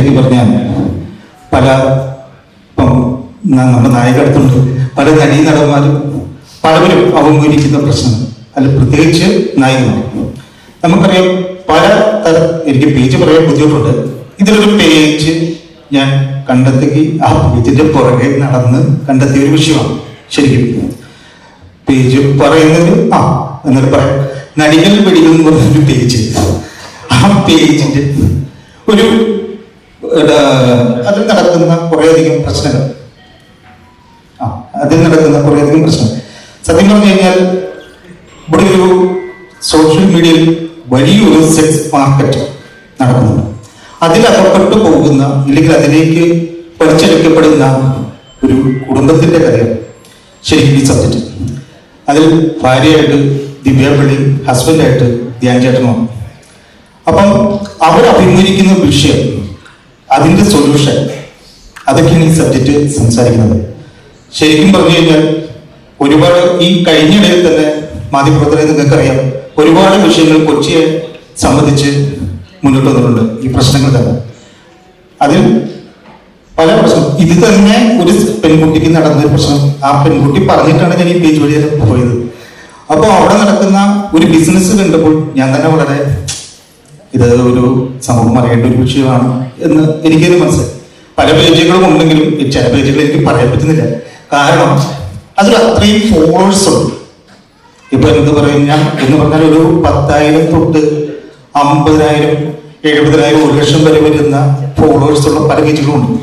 ശരിക്കും പറഞ്ഞാൽ പല നമ്മുടെ നായകടുത്തുണ്ട് പല നടീനടന്മാരും പലവരും അവമൂലിക്കുന്ന പ്രശ്നങ്ങൾ, അല്ല പ്രത്യേകിച്ച് നായികമാർ. നമുക്കറിയാം പല എനിക്ക് പേജ് പറയാൻ ബുദ്ധിമുട്ടുണ്ട്. ഇതിലൊരു പേജ് ഞാൻ കണ്ടെത്തി, ആ പേജിന്റെ പുറകെ നടന്ന് കണ്ടെത്തിയ ഒരു വിഷയമാണ്. ശരിക്കും പേജ് പറയുന്നത് എന്നിട്ട് പറയാം നടികൾ വെടികൾ എന്ന് പറഞ്ഞൊരു പേജ്. ആ പേജിന്റെ ഒരു അതിൽ നടക്കുന്ന കുറേയധികം പ്രശ്നങ്ങൾ സത്യം പറഞ്ഞു കഴിഞ്ഞാൽ ഇവിടെ ഒരു സോഷ്യൽ മീഡിയയിൽ വലിയൊരു സെക്സ് മാർക്കറ്റ് നടക്കുന്നുണ്ട്. അതിലകപ്പെട്ടു പോകുന്ന ഇല്ലെങ്കിൽ അതിലേക്ക് പഠിച്ചെടുക്കപ്പെടുന്ന ഒരു കുടുംബത്തിന്റെ കഥയാണ് ശരിക്കും ഈ സബ്ജക്റ്റ്. അതിൽ ഭാര്യയായിട്ട് ദിവ്യാപള്ളി, ഹസ്ബൻഡായിട്ട് ധ്യാൻ ചേട്ടനുമാണ്. അപ്പം അവർ അഭിമുഖീകരിക്കുന്ന വിഷയം, അതിന്റെ സൊല്യൂഷൻ, അതൊക്കെയാണ് ഈ സബ്ജക്റ്റ് സംസാരിക്കുന്നത്. ശരിക്കും പറഞ്ഞു കഴിഞ്ഞാൽ ഒരുപാട് ഈ കഴിഞ്ഞിടയിൽ തന്നെ മാധ്യമപ്രവർത്തകരെ നിങ്ങൾക്കറിയാം ഒരുപാട് വിഷയങ്ങൾ കൊച്ചിയെ സംബന്ധിച്ച് മുന്നോട്ട് വന്നിട്ടുണ്ട്. ഈ പ്രശ്നങ്ങൾ തന്നെ അതിൽ പല പ്രശ്നം ഇത് തന്നെ ഒരു പെൺകുട്ടിക്ക് നടന്നൊരു പ്രശ്നം. ആ പെൺകുട്ടി പറഞ്ഞിട്ടാണ് ഞാൻ ഈ പേജ് വഴി പോയത്. അപ്പോൾ അവിടെ നടക്കുന്ന ഒരു ബിസിനസ് കണ്ടപ്പോൾ ഞാൻ തന്നെ വളരെ ഇത് ഒരു സമൂഹം അറിയേണ്ട ഒരു വിഷയമാണ് എന്ന് എനിക്കത് മനസ്സിലായി. പല പേജുകളും ഉണ്ടെങ്കിലും ചില പേജുകൾ എനിക്ക് പറയാൻ പറ്റുന്നില്ല. കാരണം അതിൽ അത്രയും ഫോളോവേഴ്സ് ഉണ്ട്. ഇപ്പൊ എന്ത് പറഞ്ഞാൽ ഒരു 10,000 തൊട്ട് 50,000, 70,000, 1,00,000 വരെ വരുന്ന ഫോളോവേഴ്സ് ഉള്ള പല പേജുകളും ഉണ്ട്.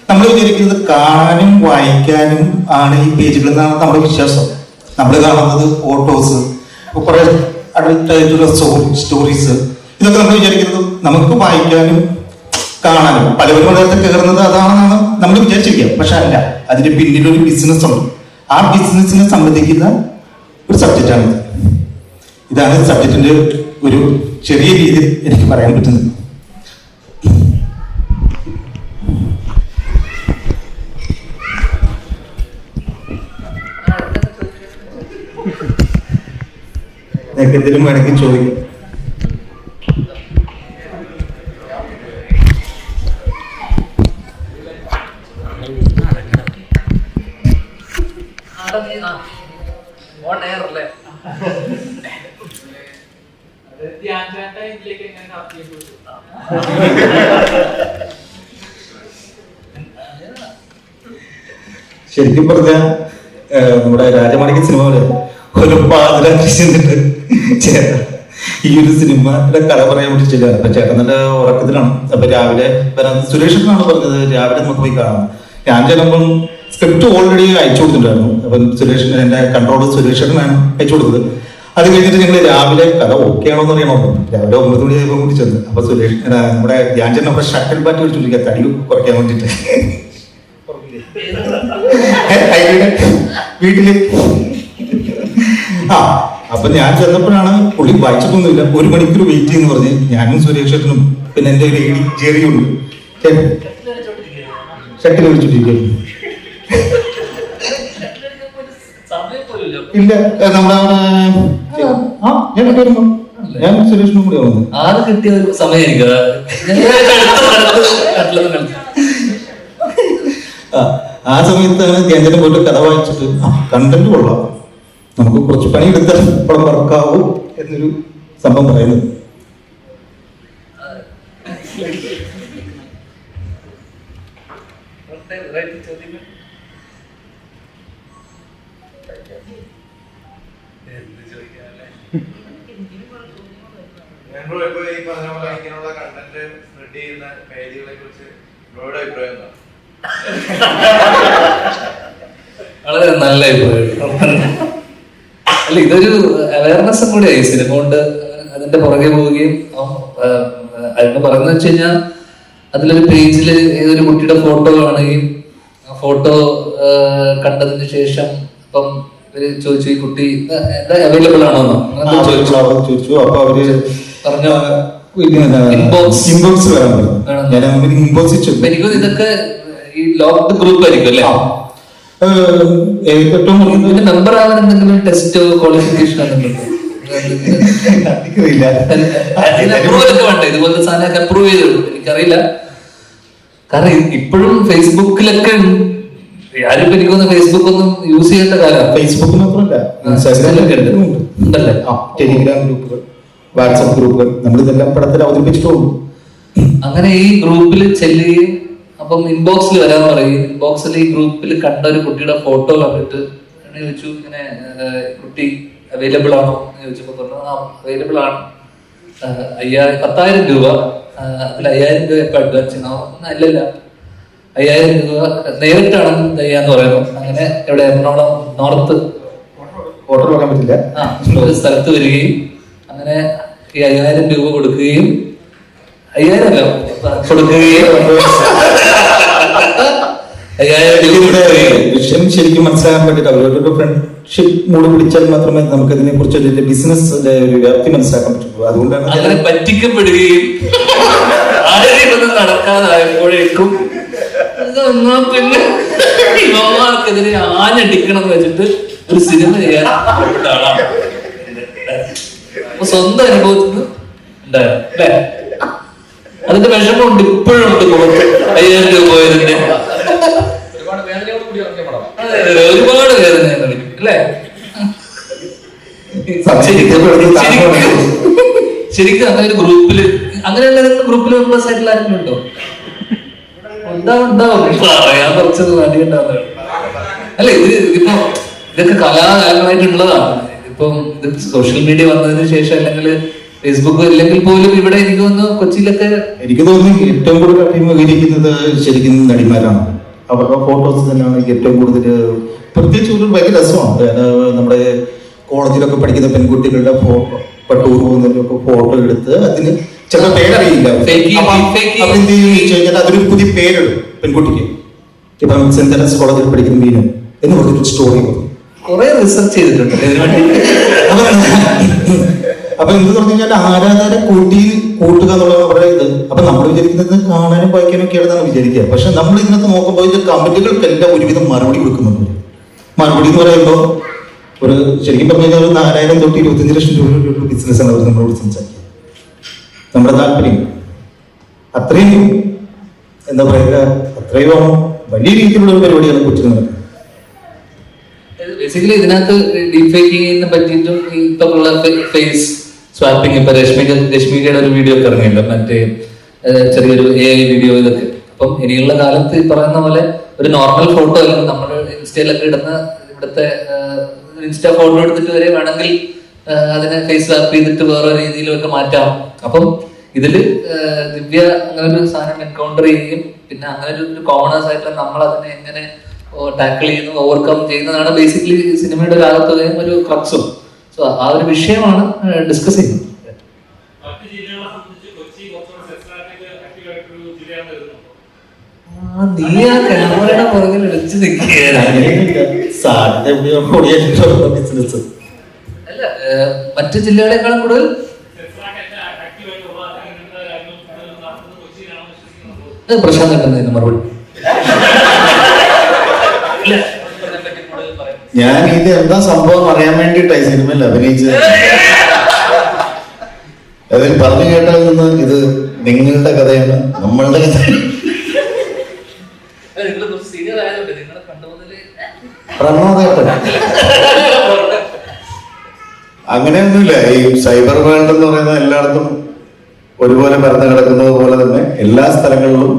നമ്മൾ വിചാരിക്കുന്നത് കാണാനും വായിക്കാനും ആണ് ഈ പേജുകൾ എന്നാണ് നമ്മുടെ വിശ്വാസം. നമ്മൾ കാണുന്നത് ഫോട്ടോസ്, കുറെ അഡൽട്ടായിട്ടുള്ള സ്റ്റോറീസ്, ഇതൊക്കെ നമ്മൾ വിചാരിക്കുന്നത് നമുക്ക് വായിക്കാനും കാണാനും പലവരും അതിനകത്ത് കയറുന്നത് അതാണെന്നാണ് നമ്മൾ വിചാരിച്ചിരിക്കുക. പക്ഷെ അല്ല, അതിന്റെ പിന്നിലൊരു ബിസിനസ് ഉണ്ട്. ആ ബിസിനസിനെ സംബന്ധിക്കുന്ന ഒരു സബ്ജക്റ്റാണ്. ഇതാണ് സബ്ജക്റ്റിന്റെ ഒരു ചെറിയ രീതിയിൽ എനിക്ക് പറയാൻ പറ്റുന്നത്. നിങ്ങൾക്ക് എന്തെങ്കിലും വേണമെങ്കിൽ ചോദിക്കും. ശരിക്കും പറഞ്ഞ നമ്മുടെ രാജമാണിക്യ സിനിമയില് ഒരു പാതിരാത്രി ചെന്നിട്ട് ചേട്ടൻ ഈ ഒരു സിനിമയുടെ കഥ പറയാൻ വേണ്ടി ചെല്ലുകയാണ്. അപ്പൊ ചേട്ടൻ നല്ല ഉറക്കത്തിലാണ്. അപ്പൊ രാവിലെ സുരേഷനാണ് പറഞ്ഞത് രാവിലെ നമുക്ക് പോയി കാണാം. ഞാൻ ചെല്ലുമ്പം സ്ക്രിപ്റ്റ് ഓൾറെഡി അയച്ചു കൊടുത്തിട്ടുണ്ടായിരുന്നു. അപ്പം സുരേഷിന് എന്റെ കൺട്രോളർ സുരേഷനാണ് അയച്ചു കൊടുത്തത്. അത് കഴിഞ്ഞിട്ട് ഞങ്ങൾ രാവിലെ കഥ ഓക്കെ ആണോ എന്ന് അറിയണോ, രാവിലെ 9 മണി ആയപ്പോൾ കൂടി ചെന്ന്. അപ്പൊ സുരേഷ് നമ്മുടെ ധ്യാൻ ചേട്ടൻ നമ്മുടെ ഷട്ടിൽ ബാറ്റ് വെച്ചിരിക്കുക തടി കുറയ്ക്കാൻ വേണ്ടിട്ട് വീട്ടില്. അപ്പൊ ഞാൻ ചെന്നപ്പോഴാണ് പുള്ളി വായിച്ചിട്ടൊന്നുമില്ല. 1 മണിക്കൂർ വെയിറ്റ് ചെയ്യുന്ന പറഞ്ഞ് ഞാനും സുരേഷ് ചേട്ടനും പിന്നെ എന്റെ ലേഡി ജെറിയുണ്ട് ഷട്ടിൽ വിളിച്ചിട്ടിരിക്കുന്നു. ഇല്ല നമ്മളവിടെ ഞാൻ സുരേഷിനും കൂടി വന്നു. ആറ് കിട്ടിയ ഒരു സമയമായിരിക്കും. ആ സമയത്താണ് ധ്യാനത്തിന് പോയിട്ട് കഥ വായിച്ചിട്ട് കണ്ടന്റ് കൊള്ളാം, നമുക്ക് കുറച്ച് പണിയെടുത്താൽ പടം വർക്കാവും എന്നൊരു സംഭവം പറയുന്നത്. വളരെ നല്ല അഭിപ്രായം. അല്ല, ഇതൊരു അവയർനെസ്സും കൂടിയായി സിനിമ കൊണ്ട് അതിന്റെ പുറകെ പോവുകയും അതിന് പറയുന്നത് വെച്ച് കഴിഞ്ഞാൽ അതിലൊരു പേജില് ഏതൊരു കുട്ടിയുടെ ഫോട്ടോ കാണുകയും ആ ഫോട്ടോ കണ്ടതിന് ശേഷം ഇപ്പം ഇവര് ചോദിച്ചു ഈ കുട്ടി അവൈലബിൾ ആണോന്നോ ചോദിച്ചു. അപ്പൊ അവര് പറഞ്ഞു എനിക്ക് ഇതൊക്കെ ഈ ലോക്ക്ഡ് ഗ്രൂപ്പ് ആയിരിക്കും അല്ലേ? മെമ്പർ ആവാൻ എന്തെങ്കിലും ടെസ്റ്റോ ക്വാളിഫിക്കേഷൻ അപ്രൂവൽ ഒക്കെ വേണ്ട? ഇതുപോലത്തെ സാധനമൊക്കെ അപ്രൂവ് ചെയ്തു എനിക്കറിയില്ല. കാരണം ഇപ്പോഴും ഫേസ്ബുക്കിലൊക്കെ ആരും എനിക്കൊന്ന് ഫേസ്ബുക്ക് ഒന്നും യൂസ് ചെയ്യേണ്ട കാലം. ഫേസ്ബുക്ക് മാത്രമല്ല, ഇൻസ്റ്റാഗ്രാമിലൊക്കെ ഉണ്ടല്ലേ? ടെലിഗ്രാം ഗ്രൂപ്പുകൾ, വാട്സപ്പ് ഗ്രൂപ്പുകൾ, നമ്മൾ ഇതെല്ലാം പടത്തിൽ അവതരിപ്പിച്ചിട്ടുള്ളൂ. അങ്ങനെ ഈ ഗ്രൂപ്പിൽ ചെല്ലുകയും അപ്പം ഇൻബോക്സിൽ വരാൻ പറയും. ഇൻബോക്സിൽ ഈ ഗ്രൂപ്പിൽ കണ്ട ഒരു കുട്ടിയുടെ ഫോട്ടോ കണ്ടിട്ട് ചോദിച്ചു, ഇങ്ങനെ കുട്ടി അവൈലബിൾ ആണോ എന്ന് ചോദിച്ചപ്പോൾ പറഞ്ഞു അവൈലബിൾ ആണ്, 10,000 രൂപ, അതിൽ 5,000 രൂപ ഇപ്പൊ അഡ്വാൻസ് ചെയ്യണോ? അല്ലല്ല, 5,000 രൂപ നേരിട്ടാണ് ചെയ്യാന്ന് പറയുന്നു. അങ്ങനെ ഇവിടെ എറണാകുളം നോർത്ത് ഫോട്ടോ നോക്കാൻ പറ്റില്ല ഒരു സ്ഥലത്ത് വരികയും അങ്ങനെ ഈ 5,000 രൂപ കൊടുക്കുകയും 5,000 അല്ല കൊടുക്കുകയും 5,000 രൂപ വിഷയം ശരിക്കും മനസ്സിലാക്കാൻ പറ്റില്ല. അവരോടൊരു ഫ്രണ്ട്ഷിപ്പ് മൂഡ് പിടിച്ചാൽ മാത്രമേ നമുക്ക് ഇതിനെ കുറിച്ച് ബിസിനസ് ഒരു വ്യാപ്തി മനസ്സിലാക്കാൻ പറ്റുള്ളൂ. അതുകൊണ്ടാണ് അങ്ങനെ പറ്റിക്കപ്പെടുകയും ആരെയും നടക്കാതായപ്പോഴേക്കും പിന്നെ യുവമാർക്കെതിരെ ആഞ്ഞടിക്കണം എന്ന് വെച്ചിട്ട് ഒരു സിനിമ ചെയ്യാൻ ആളാണ്. അപ്പൊ സ്വന്തം അനുഭവത്തിൽ ഉണ്ടായോ അല്ലേ? അതിന്റെ വിഷമമുണ്ട്, ഇപ്പോഴും ഉണ്ട്. 5,000 രൂപ പോയതിന്റെ ഒരുപാട് വേദന അല്ലേ? ശരിക്കും അങ്ങനെ ഒരു ഗ്രൂപ്പില്, അങ്ങനെയുള്ള ഗ്രൂപ്പിൽ മെമ്പേഴ്സ് ആയിട്ടുള്ള ആരെങ്കിലും ഉണ്ടോ? ഉണ്ടാവും പറയാൻ കുറച്ചത് വേണ്ടിയിട്ടുണ്ടാവുന്നത് അല്ല. ഇതിപ്പോ ഇതൊക്കെ കലാകാലങ്ങളായിട്ടുള്ളതാണ്. ഇപ്പം ഇത് സോഷ്യൽ മീഡിയ വന്നതിന് ശേഷം അല്ലെങ്കിൽ ഫേസ്ബുക്ക് ഇല്ലെങ്കിൽ പോലും ഇവിടെ എനിക്ക് തോന്നുന്നു കൊച്ചിയിലൊക്കെ എനിക്ക് തോന്നുന്നു ഏറ്റവും കൂടുതൽ അഭിമുഖീകരിക്കുന്നത് ശരിക്കും നടിമാരാണ്. അവരുടെ ഫോട്ടോസ് തന്നെയാണ് ഏറ്റവും കൂടുതൽ. പ്രത്യേകിച്ച് ഒരു ഭയങ്കര രസമാണ്. നമ്മുടെ കോളേജിലൊക്കെ പഠിക്കുന്ന പെൺകുട്ടികളുടെ ഫോട്ടോ, ടൂർ പോകുന്നതിലൊക്കെ ഫോട്ടോ എടുത്ത് അതിന് ചില പേരറിയില്ല, അതെന്ത് ചോദിച്ചു കഴിഞ്ഞാൽ അതൊരു പുതിയ പേരിടും പെൺകുട്ടിക്ക്. ഇപ്പം സെന്റ് തെരേസ കോളേജിൽ പഠിക്കുന്ന മീനു എന്ന് പറഞ്ഞൊരു സ്റ്റോറി കുറെ റിസർച്ച് ചെയ്തിട്ടുണ്ട്. അപ്പൊ എന്ത് പറഞ്ഞു കഴിഞ്ഞാൽ ആരാധന കൂട്ടുക എന്നുള്ളത് അവരുടെ ഇത്. അപ്പൊ നമ്മൾ വിചാരിക്കുന്നത് കാണാനും വായിക്കാനും ഒക്കെ ആണെന്നാണ് വിചാരിക്കുക. പക്ഷെ നമ്മൾ ഇതിനകത്ത് നോക്കുമ്പോൾ ഇത് കമന്റുകൾക്കെല്ലാം ഒരുവിധം മറുപടി കൊടുക്കുന്നുണ്ട്. മറുപടി എന്ന് പറയുമ്പോൾ ഒരു ശരിക്കും പറഞ്ഞു കഴിഞ്ഞാൽ ഒരു 4,000 തൊട്ട് 25 ലക്ഷം രൂപ ബിസിനസ്സാണ് അവർ നമ്മളോട് സംസാരിക്കുക. നമ്മുടെ താല്പര്യം അത്രയും എന്താ പറയുക, അത്രയും വലിയ രീതിയിലുള്ള ഒരു പരിപാടിയാണ് കൊച്ചിയിൽ നടക്കുന്നത്. ബേസിക്കലി ഇതിനകത്ത് ഡീപ് ഫേക്കിങ്ങിനെ പറ്റിയിട്ടും ഇപ്പൊ ഉള്ള ഫേസ് സ്വാപ്പിംഗ്, ഇപ്പൊ രശ്മികയുടെ ഒരു വീഡിയോ ഒക്കെ ഇറങ്ങിയല്ലോ, മറ്റേ ചെറിയൊരു AI വീഡിയോ, ഇതൊക്കെ. അപ്പം ഇനിയുള്ള കാലത്ത് ഈ പറയുന്ന പോലെ ഒരു നോർമൽ ഫോട്ടോ അല്ലെങ്കിൽ നമ്മൾ ഇൻസ്റ്റയിലൊക്കെ ഇടുന്ന ഇവിടുത്തെ ഇൻസ്റ്റാ ഫോട്ടോ എടുത്തിട്ട് വരെ വേണമെങ്കിൽ അതിനെ ഫേസ് സ്വാപ്പ് ചെയ്തിട്ട് വേറെ രീതിയിലൊക്കെ മാറ്റാം. അപ്പം ഇതില് ദിവ്യ അങ്ങനെ ഒരു സാധനം എൻകൗണ്ടർ ചെയ്യുകയും പിന്നെ അങ്ങനെ ഒരു കോമണേഴ്സ് ആയിട്ട് നമ്മൾ അതിനെ എങ്ങനെ ടാക്കിൾ ചെയ്യുന്നു, ഓവർകം ചെയ്യുന്നതാണ് ബേസിക്കലി സിനിമയുടെ ഒരു ആകത്തുകയും ഒരു ക്രക്സും. സോ ആ ഒരു വിഷയമാണ് ഡിസ്കസ് ചെയ്യുന്നത്. നീ ആ ക്യാമറയുടെ പുറകിൽ എടുത്ത് അല്ല, മറ്റു ജില്ലകളെക്കാളും കൂടുതൽ പ്രശാന്ത് കിട്ടുന്നതിന് മറുപടി. ഞാൻ ഇത് എന്താ സംഭവം അറിയാൻ വേണ്ടിയിട്ടായി സിനിമയിൽ അഭിനയിച്ചത്. അതിൽ പറഞ്ഞു കേട്ടതിൽ നിന്ന് ഇത് നിങ്ങളുടെ കഥയാണ്, നമ്മളുടെ കഥ. അങ്ങനെയൊന്നുമില്ല. ഈ സൈബർ വേൾഡ് എന്ന് പറയുന്നത് എല്ലായിടത്തും ഒരുപോലെ പരന്നു കിടക്കുന്നത് പോലെ തന്നെ എല്ലാ സ്ഥലങ്ങളിലും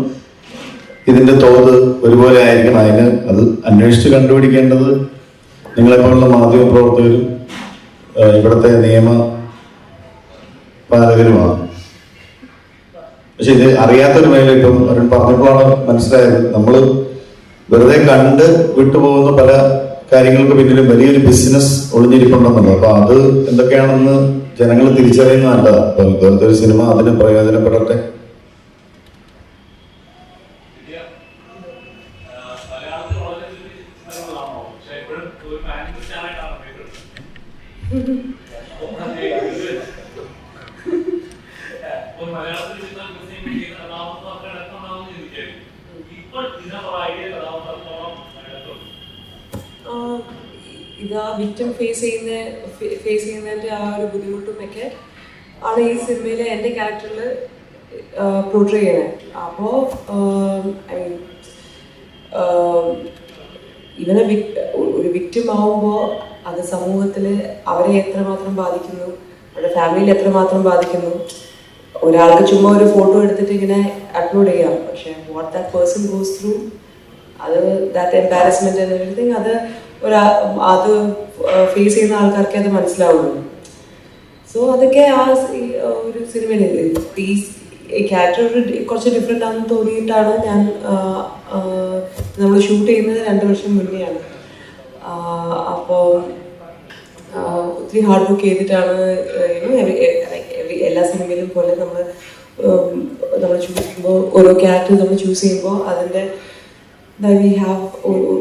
ഇതിന്റെ തോത് ഒരുപോലെ ആയിരിക്കണം. അതിന് അത് അന്വേഷിച്ച് കണ്ടുപിടിക്കേണ്ടത് നിങ്ങളെപ്പോലുള്ള മാധ്യമ പ്രവർത്തകരും ഇവിടുത്തെ നിയമ പാലകരുമാണ്. പക്ഷെ ഇത് അറിയാത്തൊരു മേഖല ഇപ്പം അവരും പറഞ്ഞപ്പോഴാണ് മനസ്സിലായത്. നമ്മൾ വെറുതെ കണ്ട് വിട്ടുപോകുന്ന പല കാര്യങ്ങൾക്ക് പിന്നിലും വലിയൊരു ബിസിനസ് ഒളിഞ്ഞിരിപ്പുണ്ടെന്നുള്ളത്. അപ്പൊ അത് എന്തൊക്കെയാണെന്ന് ജനങ്ങൾ തിരിച്ചറിയുന്ന നല്ലതാണ്. അപ്പൊ ഇതുപോലത്തെ ഒരു സിനിമ അതിന് പ്രയോജനപ്പെടട്ടെ. ഇത് ആ വിക്ടിം ഫേസ് ചെയ്യുന്നതിൻ്റെ ആ ഒരു ബുദ്ധിമുട്ടും ഒക്കെ ആണ് ഈ സിനിമയിലെ എൻ്റെ ക്യാരക്ടറിൽ പോർട്രേ ചെയ്യണേ. അപ്പോൾ ഐ മീൻ ഇവനെ ഒരു വിക്ടിം ആവുമ്പോൾ അത് സമൂഹത്തിൽ അവരെ എത്രമാത്രം ബാധിക്കുന്നു, അവരുടെ ഫാമിലിയിൽ എത്രമാത്രം ബാധിക്കുന്നു. ഒരാൾക്ക് ചുമ്മാ ഒരു ഫോട്ടോ എടുത്തിട്ട് ഇങ്ങനെ അപ്ലോഡ് ചെയ്യാം, പക്ഷെ what that person goes through, അത് ദാറ്റ് എംബാരസ്മെന്റ് ആൻഡ് എവരിതിങ്, അത് ഫേസ് ചെയ്യുന്ന ആൾക്കാർക്ക് അത് മനസ്സിലാവുള്ളൂ. സോ അതൊക്കെ ആ ഒരു സിനിമയിൽ ഈ ക്യാരക്ടർ കുറച്ച് ഡിഫറെൻ്റ് ആണെന്ന് തോന്നിയിട്ടാണ് ഞാൻ നമ്മൾ ഷൂട്ട് ചെയ്യുന്നത് 2 വർഷം മുന്നെയാണ്. അപ്പോൾ ഒത്തിരി ഹാർഡ് വർക്ക് ചെയ്തിട്ടാണ് എല്ലാ സിനിമയിലും പോലെ നമ്മൾ ചൂസ് ചെയ്യുമ്പോൾ ഓരോ ക്യാരക്ടർ നമ്മൾ ചൂസ് ചെയ്യുമ്പോൾ അതിൻ്റെ വി ഹാവ്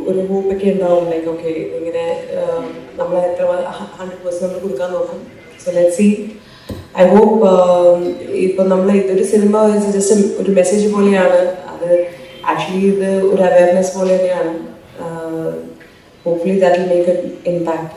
ഒരു ഹോപ്പൊക്കെ ഉണ്ടാവും. ലൈക്ക് ഓക്കെ ഇങ്ങനെ നമ്മൾ എത്ര 100% നമ്മൾ കൊടുക്കാൻ നോക്കും. So let's see. I hope ഇപ്പം നമ്മൾ ഇതൊരു സിനിമ ജസ്റ്റ് ഒരു മെസ്സേജ് പോലെയാണ്, അത് ആക്ച്വലി ഇത് ഒരു അവയർനെസ് പോലെ തന്നെയാണ്. Hopefully that will make an impact.